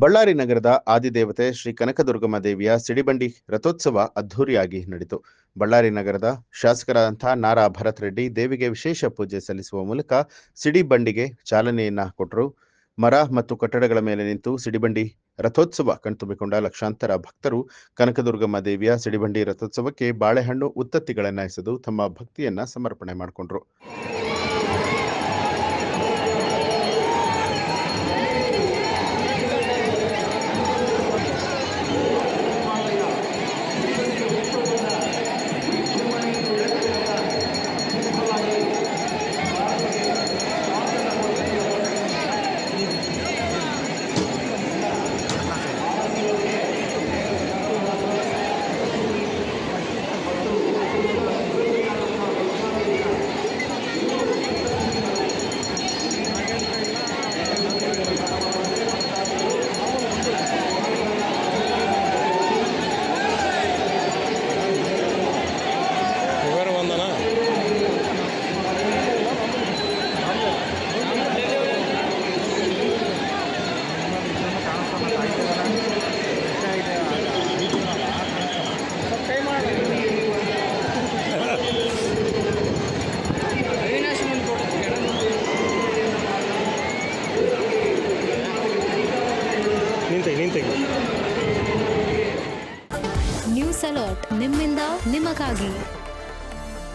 ಬಳ್ಳಾರಿ ನಗರದ ಆದಿದೇವತೆ ಶ್ರೀ ಕನಕದುರ್ಗಮ್ಮ ದೇವಿಯ ಸಿಡಿಬಂಡಿ ರಥೋತ್ಸವ ಅದ್ಧೂರಿಯಾಗಿ ನಡೆಯಿತು. ಬಳ್ಳಾರಿ ನಗರದ ಶಾಸಕರಾದಂತಹ ನಾರಾ ಭರತ್ ರೆಡ್ಡಿ ದೇವಿಗೆ ವಿಶೇಷ ಪೂಜೆ ಸಲ್ಲಿಸುವ ಮೂಲಕ ಸಿಡಿಬಂಡಿಗೆ ಚಾಲನೆಯನ್ನ ಕೊಟ್ಟರು. ಮರ ಮತ್ತು ಕಟ್ಟಡಗಳ ಮೇಲೆ ನಿಂತು ಸಿಡಿಬಂಡಿ ರಥೋತ್ಸವ ಕಣ್ತುಂಬಿಕೊಂಡ ಲಕ್ಷಾಂತರ ಭಕ್ತರು ಕನಕದುರ್ಗಮ್ಮ ದೇವಿಯ ಸಿಡಿಬಂಡಿ ರಥೋತ್ಸವಕ್ಕೆ ಬಾಳೆಹಣ್ಣು ಉತ್ತತ್ತಿಗಳನ್ನ ಎಸೆದು ತಮ್ಮ ಭಕ್ತಿಯನ್ನ ಸಮರ್ಪಣೆ ಮಾಡಿಕೊಂಡ್ರು. ನ್ಯೂಸ್ ಅಲರ್ಟ್ ನಿಮ್ಮಿಂದ ನಿಮಗಾಗಿ.